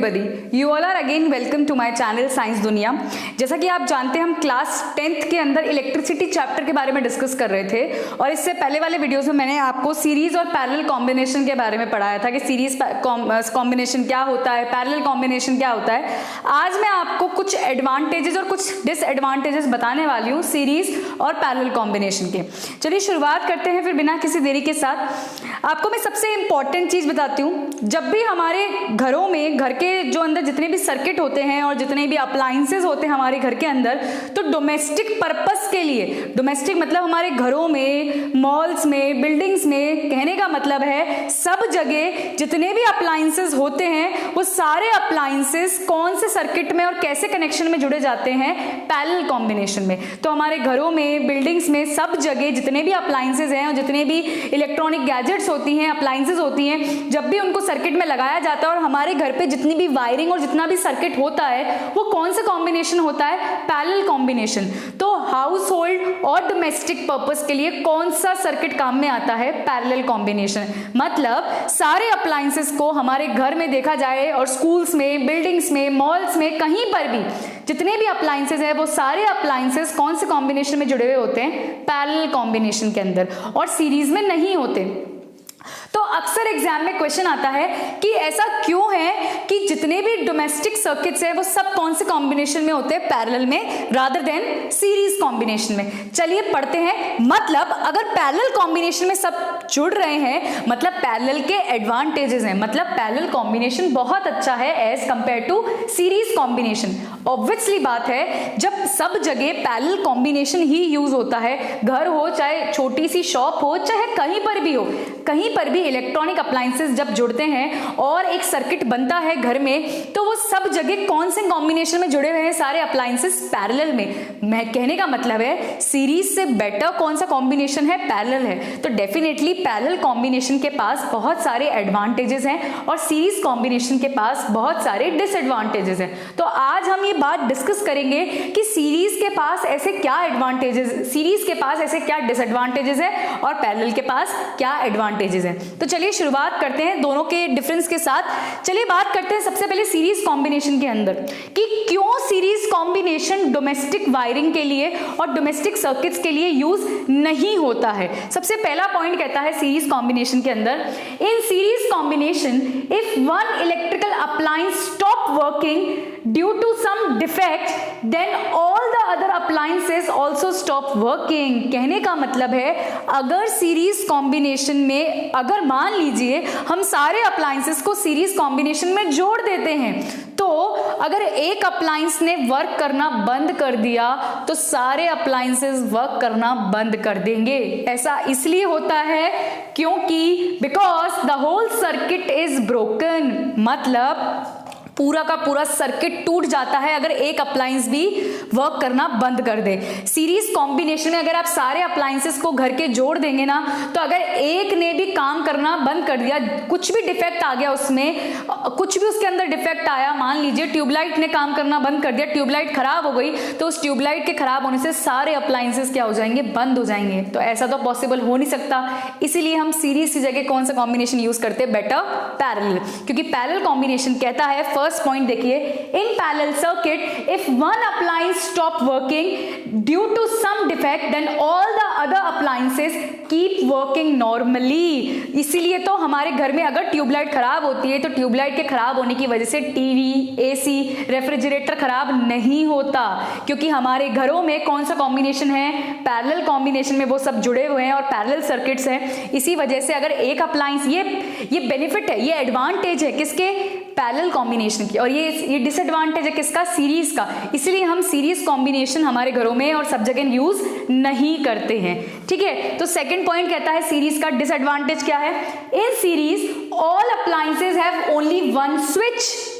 everybody, you all are again welcome to my channel science दुनिया। जैसा कि आप जानते हैं हम क्लास 10th के अंदर इलेक्ट्रिसिटी चैप्टर के बारे में डिस्कस कर रहे थे और इससे पहले वाले वीडियोस में मैंने आपको सीरीज और पैरेलल कॉम्बिनेशन के बारे में पढ़ाया था कि सीरीज कॉम्बिनेशन क्या होता है, पैरेलल कॉम्बिनेशन क्या होता है। आज मैं आपको कुछ एडवांटेजेस और कुछ डिसएडवांटेजेस बताने वाली हूँ सीरीज और पैरेलल कॉम्बिनेशन के। चलिए शुरुआत करते हैं फिर बिना किसी देरी के साथ। आपको मैं सबसे इंपॉर्टेंट चीज बताती हूँ, जब भी हमारे घरों में घर के जो अंदर जितने भी सर्किट होते हैं और जितने भी अप्लायंसेज होते हैं हमारे घर के अंदर, तो डोमेस्टिक पर्पस के लिए, डोमेस्टिक मतलब हमारे घरों में, मॉल्स में, बिल्डिंग्स में, कहने का मतलब है सब जगह जितने भी अप्लायंसेज होते हैं वो सारे अप्लायंसेज कौन से सर्किट में और कैसे कनेक्शन में जुड़े जाते हैं, पैरेलल कॉम्बिनेशन में। तो हमारे घरों में, बिल्डिंग्स में, सब जगह जितने भी अप्लायंसेज हैं और जितने भी इलेक्ट्रॉनिक गैजेट्स होती हैं, अप्लायंसेज होती हैं, जब भी उनको सर्किट में लगाया जाता है और हमारे घर पे जितनी भी वायरिंग और जितना भी सर्किट होता है वो कौन सा कॉम्बिनेशन होता है, पैरेलल कॉम्बिनेशन। तो हाउस होल्ड और डोमेस्टिक पर्पस के लिए कौन सा सर्किट काम में आता है, पैरेलल कॉम्बिनेशन। मतलब सारे अप्लायंसेस को हमारे घर में देखा जाए और स्कूल्स में, बिल्डिंग्स में, मॉल्स में, कहीं पर भी जितने भी अप्लायंसेस है वो सारे अप्लायंसेस कौन से कॉम्बिनेशन में जुड़े हुए होते हैं, पैरेलल कॉम्बिनेशन के अंदर, और सीरीज में नहीं होते। तो अक्सर एग्जाम में क्वेश्चन आता है कि ऐसा क्यों है कि जितने भी डोमेस्टिक सर्किट्स है वो सब कौन से कॉम्बिनेशन में होते हैं, पैरेलल में रादर देन सीरीज कॉम्बिनेशन में। चलिए पढ़ते हैं। मतलब अगर पैरेलल कॉम्बिनेशन में सब जुड़ रहे हैं मतलब पैरेलल के एडवांटेजेस हैं, मतलब पैरेलल कॉम्बिनेशन बहुत अच्छा है as compare to series combination. Obviously बात है जब सब जगह पैरेलल कॉम्बिनेशन ही यूज होता है, घर हो चाहे छोटी सी शॉप हो चाहे कहीं पर भी हो, कहीं पर भी इलेक्ट्रॉनिक अप्लायंसेस जब जुड़ते हैं और एक सर्किट बनता है घर में, तो वो सब जगह कौन से कॉम्बिनेशन में जुड़े हुए हैं, सारे अप्लायंसेस पैरेलल में। मैं कहने का मतलब है सीरीज से बेटर कौन सा कॉम्बिनेशन है, पैरेलल है। तो डेफिनेटली पैरेलल कॉम्बिनेशन के पास बहुत सारे एडवांटेजेस हैं और सीरीज कॉम्बिनेशन के पास बहुत सारे डिसएडवांटेजेस हैं। तो आज हम ये बात डिस्कस करेंगे कि सीरीज के पास ऐसे क्या एडवांटेजेस, सीरीज के पास ऐसे क्या डिसएडवांटेजेस है और पैरेलल के पास क्या एडवांटेजेस है। तो चलिए शुरुआत करते हैं दोनों के डिफरेंस के साथ। चलिए बात करते हैं सबसे पहले सीरीज कॉम्बिनेशन के अंदर कि क्यों सीरीज कॉम्बिनेशन डोमेस्टिक वायरिंग के लिए और डोमेस्टिक सर्किट्स के लिए यूज नहीं होता है। सबसे पहला पॉइंट कहता है सीरीज कॉम्बिनेशन के अंदर, in series combination if one electrical appliance stop working due to some defect then all the other appliances also stop working. कहने का मतलब है अगर सीरीज कॉम्बिनेशन में, अगर मान लीजिए हम सारे अप्लायंसेस को सीरीज कॉम्बिनेशन में जोड़ देते हैं, तो अगर एक अप्लायंस ने वर्क करना बंद कर दिया तो सारे अप्लायंसेस वर्क करना बंद कर देंगे। ऐसा इसलिए होता है क्योंकि because the whole circuit is broken, मतलब पूरा का पूरा सर्किट टूट जाता है अगर एक अप्लायंस भी वर्क करना बंद कर दे। सीरीज कॉम्बिनेशन में अगर आप सारे अप्लायंसेस को घर के जोड़ देंगे ना, तो अगर एक ने भी काम करना बंद कर दिया, कुछ भी डिफेक्ट आ गया उसमें, कुछ भी उसके अंदर डिफेक्ट आया, मान लीजिए ट्यूबलाइट ने काम करना बंद कर दिया, ट्यूबलाइट खराब हो गई, तो उस ट्यूबलाइट के खराब होने से सारे अप्लायंसेस क्या हो जाएंगे, बंद हो जाएंगे। तो ऐसा तो पॉसिबल हो नहीं सकता, इसीलिए हम सीरीज की जगह कौन सा कॉम्बिनेशन यूज करते हैं, बेटर पैरेलल, क्योंकि पैरेलल कॉम्बिनेशन कहता है, फर्स्ट पॉइंट देखिए, in parallel circuit if one appliance stop working due to some defect then all the other appliances keep working normally. इसीलिए तो हमारे घर में अगर ट्यूबलाइट खराब होती है तो ट्यूबलाइट के खराब होने की वजह से टीवी, एसी, रेफ्रिजरेटर खराब नहीं होता, क्योंकि हमारे घरों में कौन सा कॉम्बिनेशन है, पैरेलल कॉम्बिनेशन में वो सब जुड़े हुए हैं और पैरेलल सर्किट्स हैं। इसी वजह से अगर एक अप्लायंस, ये बेनिफिट है, ये एडवांटेज है किसके, पैरेलल कॉम्बिनेशन की, और ये डिसएडवांटेज है किसका, सीरीज का। इसलिए हम सीरीज कॉम्बिनेशन हमारे घरों में और सब जगह यूज नहीं करते हैं। ठीक है, तो सेकंड पॉइंट कहता है सीरीज का डिसएडवांटेज क्या है, in series all appliances have only one switch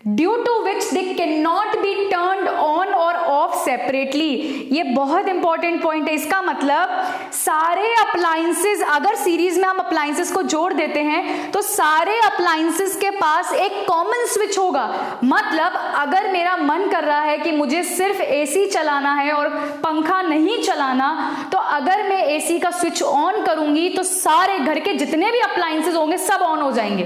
due to which they can not be turned on और ऑफ सेपरेटली। ये बहुत इंपॉर्टेंट पॉइंट है। इसका मतलब सारे अप्लायंसेस, अगर सीरीज में हम अप्लायंसेस को जोड़ देते हैं तो सारे अप्लायंसेस के पास एक कॉमन स्विच होगा। मतलब अगर मेरा मन कर रहा है कि मुझे सिर्फ एसी चलाना है और पंखा नहीं चलाना, तो अगर मैं एसी का स्विच ऑन करूंगी तो सारे घर के जितने भी अप्लायंसेस होंगे सब ऑन हो जाएंगे।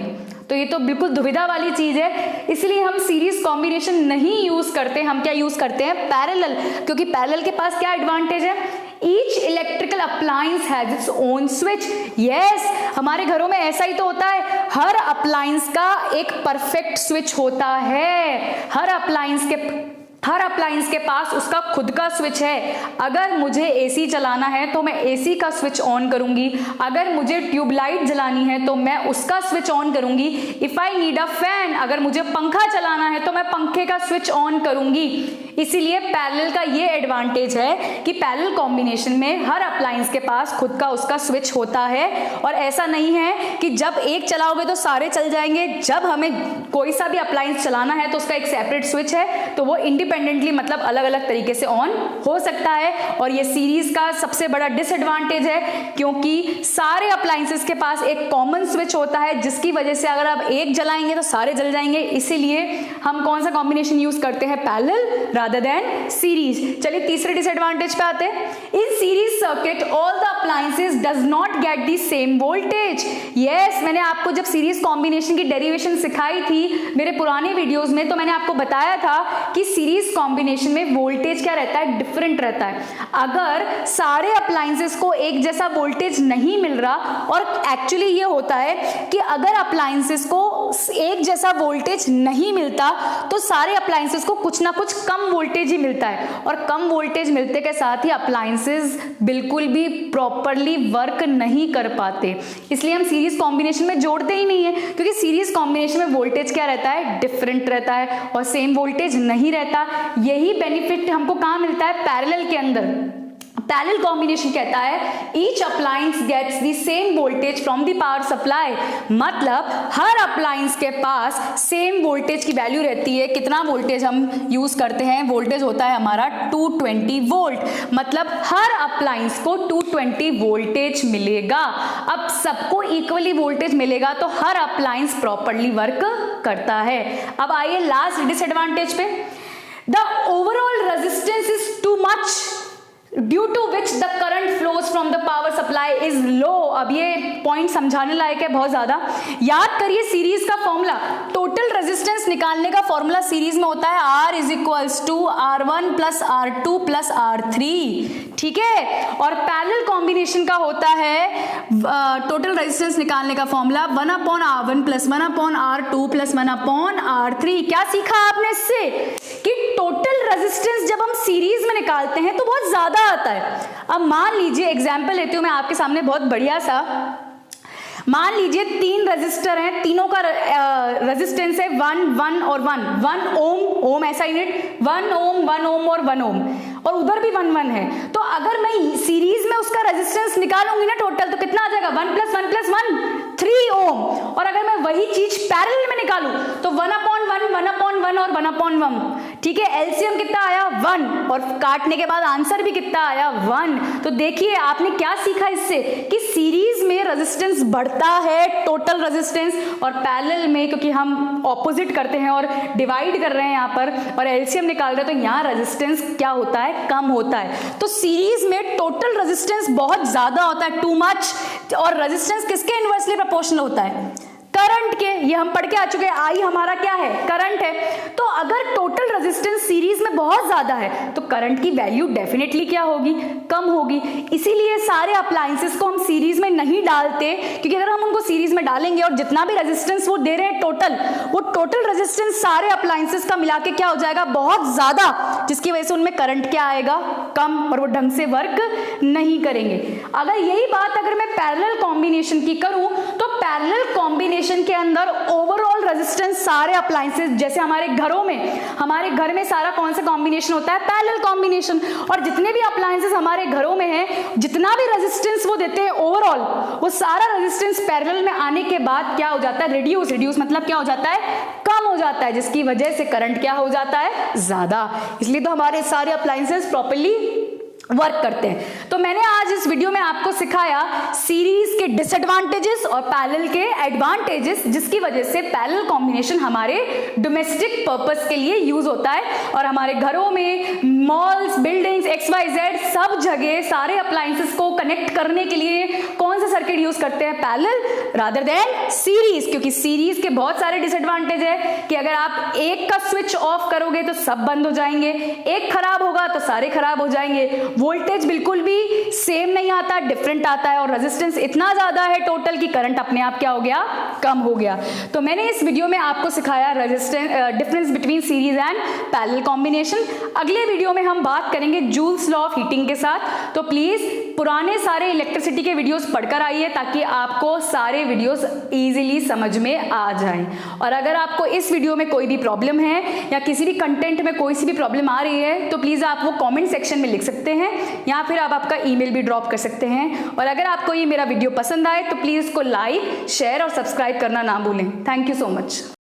तो ये तो बिल्कुल दुविधा वाली चीज है, इसलिए हम सीरीज कॉम्बिनेशन नहीं यूज करते, हम क्या यूज करते हैं, पैरेलल। क्योंकि पैरेलल के पास क्या एडवांटेज है, each electrical appliance has its own switch. Yes, हमारे घरों में ऐसा ही तो होता है, हर अप्लायंस का एक परफेक्ट स्विच होता है, हर अप्लायंस के पास उसका खुद का स्विच है। अगर मुझे एसी चलाना है तो मैं एसी का स्विच ऑन करूंगी, अगर मुझे ट्यूबलाइट जलानी है तो मैं उसका स्विच ऑन करूंगी। If I need a fan, अगर मुझे पंखा चलाना है तो मैं पंखे का स्विच ऑन करूंगी। इसीलिए पैरेलल का ये एडवांटेज है कि पैरेलल कॉम्बिनेशन में हर अप्लायंस के पास खुद का उसका स्विच होता है, और ऐसा नहीं है कि जब एक चलाओगे तो सारे चल जाएंगे। जब हमें कोई सा भी अप्लायंस चलाना है तो उसका एक सेपरेट स्विच है, तो वो इंडिपेंडेंटली मतलब अलग अलग तरीके से ऑन हो सकता है। और ये सीरीज का सबसे बड़ा डिसएडवांटेज है, क्योंकि सारे अप्लायंसेस के पास एक कॉमन स्विच होता है, जिसकी वजह से अगर आप एक जलाएंगे तो सारे जल जाएंगे। इसीलिए हम कौन सा कॉम्बिनेशन यूज करते हैं, पैरेलल रादर देन सीरीज। चलिए तीसरे डिसएडवांटेज पे आते हैं। In series circuit all the appliances does not get the same voltage. Yes, मैंने आपको जब सीरीज कॉम्बिनेशन की डेरिवेशन सिखाई थी मेरे पुराने वीडियोस में, तो मैंने आपको बताया था कि सीरीज कॉम्बिनेशन में वोल्टेज क्या रहता है, डिफरेंट रहता है। अगर सारे अप्लायंसेस को एक जैसा वोल्टेज नहीं मिल रहा, और एक्चुअली ये होता है कि अगर अप्लायंसेस को एक जैसा वोल्टेज नहीं मिलता तो सारे अप्लायंसेस को कुछ ना कुछ कम वोल्टेज ही मिलता है, और कम वोल्टेज मिलते के साथ ही अप्लायंसेस बिल्कुल भी प्रॉपरली वर्क नहीं कर पाते। इसलिए हम सीरीज कॉम्बिनेशन में जोड़ते ही नहीं है, क्योंकि सीरीज कॉम्बिनेशन में वोल्टेज क्या रहता है, डिफरेंट रहता है, और सेम वोल्टेज नहीं रहता। यही बेनिफिट हमको कहाँ मिलता है, पैरेलल के अंदर। पैरेलल कॉम्बिनेशन कहता है each appliance gets the same voltage from the power supply, मतलब हर अप्लायंस के पास सेम वोल्टेज की वैल्यू रहती है। कितना वोल्टेज हम यूज करते हैं, वोल्टेज होता है हमारा 220 वोल्ट, मतलब हर अप्लायंस को 220 वोल्टेज मिलेगा। अब सबको इक्वली वोल्टेज मिलेगा तो हर अप्लायंस प्रॉपरली वर्क करता है। अब आइए लास्ट डिसएडवांटेज पे, the overall resistance is too much due to which the current flows from the power supply is low. अब ये पॉइंट समझाने लायक है बहुत ज्यादा। याद करिए सीरीज का फॉर्मूला, टोटल रेजिस्टेंस निकालने का फॉर्मूला सीरीज में होता है R is equals to R1 plus R2 plus R3, ठीक है। और पैरेलल कॉम्बिनेशन का होता है टोटल रेजिस्टेंस निकालने का formula 1/R1 plus 1/R2 plus 1/R3। क्या सीखा आपने इससे, कि टोटल रेजिस्टेंस जब हम सीरीज में निकालते हैं तो बहुत ज्यादा आता है। अब मान लीजिए एग्जांपल लेती हूं मैं आपके सामने बहुत बढ़िया सा, मान लीजिए 3 रजिस्टर हैं, तीनों का रेजिस्टेंस है 1 और 1 ओम ऐसा यूनिट, 1 ओम और 1 ओम, और उधर भी 1 है। तो अगर मैं सीरीज में उसका रेजिस्टेंस निकालूंगी ना टोटल, तो कितना आ जाएगा, 1 + 1 + 1 3 ओम। और अगर मैं वही चीज पैरेलल में निकालूं तो 1/1 1/1 और 1/1, ठीक है। एलसीएम कितना आया, 1, और काटने के बाद आंसर भी कितना आया, 1। तो देखिए आपने क्या सीखा इससे, कि सीरीज में रेजिस्टेंस बढ़ता है टोटल रेजिस्टेंस, और पैरेलल में क्योंकि हम ऑपोजिट करते हैं और डिवाइड कर रहे हैं यहाँ पर और एलसीएम निकाल रहे हैं, तो यहाँ रेजिस्टेंस क्या होता है, कम होता है। तो सीरीज में टोटल रेजिस्टेंस बहुत ज्यादा होता है, टू मच, और रेजिस्टेंस किसके इनवर्सली प्रोपोर्शनल होता है, करंट के। ये हम पढ़ के आ चुके हैं, आई हमारा क्या है, करंट है। तो अगर टोटल रेजिस्टेंस सीरीज में बहुत ज्यादा है तो करंट की वैल्यू डेफिनेटली क्या होगी, कम होगी। इसीलिए सारे अप्लायंसेस को हम सीरीज में नहीं डालते, क्योंकि अगर हम उनको सीरीज में डालेंगे और जितना भी रेजिस्टेंस वो दे रहे हैं टोटल, वो टोटल रेजिस्टेंस सारे अप्लायंसेस का मिला के क्या हो जाएगा, बहुत ज्यादा, जिसकी वजह से उनमें करंट क्या आएगा, कम, और वो ढंग से वर्क नहीं करेंगे। अगर यही बात अगर मैं पैरेलल कॉम्बिनेशन की करूं, तो पैरेलल कॉम्बिनेशन के अंदर ओवरऑल रेजिस्टेंस सारे अप्लायंसेस, जैसे हमारे घर में सारा कौन सा कॉम्बिनेशन होता है, पैरेलल कॉम्बिनेशन, और जितने भी अप्लायंसेस हमारे घरों में हैं, जितना भी रेजिस्टेंस वो देते हैं ओवरऑल, वो सारा रेजिस्टेंस पैरेलल में आने के बाद क्या हो जाता है, रिड्यूस मतलब क्या हो जाता है, कम हो जाता है, जिसकी वजह से करंट क्या हो जाता है, ज्यादा। इसलिए तो हमारे सारे अप्लायंसेस प्रॉपर्ली वर्क करते हैं। तो मैंने आज इस वीडियो में आपको सिखाया सीरीज के डिसएडवांटेजेस और पैरेलल के एडवांटेजेस, जिसकी वजह से पैरेलल कॉम्बिनेशन हमारे डोमेस्टिक पर्पस के लिए यूज होता है, और हमारे घरों में, मॉल्स, बिल्डिंग्स, XYZ सब जगह सारे अप्लायंसेस को कनेक्ट करने के लिए कौन सा सर्किट यूज करते हैं, पैरेलल रादर देन सीरीज, क्योंकि सीरीज के बहुत सारे डिसएडवांटेज है कि अगर आप एक का स्विच ऑफ करोगे तो सब बंद हो जाएंगे, एक खराब होगा तो सारे खराब हो जाएंगे, वोल्टेज बिल्कुल भी सेम नहीं आता, डिफरेंट आता है, और रेजिस्टेंस इतना ज्यादा है टोटल कि करंट अपने आप क्या हो गया, कम हो गया। तो मैंने इस वीडियो में आपको सिखाया resistance difference between series and parallel combination. अगले वीडियो में हम बात करेंगे जूल्स लॉ ऑफ हीटिंग के साथ। तो प्लीज पुराने सारे इलेक्ट्रिसिटी के वीडियोस पढ़कर आइए ताकि आपको सारे वीडियोस इजीली समझ में आ जाएं। और अगर आपको इस वीडियो में कोई भी प्रॉब्लम है या किसी भी कंटेंट में कोई सी भी प्रॉब्लम आ रही है तो प्लीज आप वो कमेंट सेक्शन में लिख सकते हैं या फिर आप आपका ईमेल भी ड्रॉप कर सकते हैं। और अगर आपको ये मेरा वीडियो पसंद आए तो प्लीज इसको लाइक, शेयर और सब्सक्राइब करना ना भूलें। Thank you so much.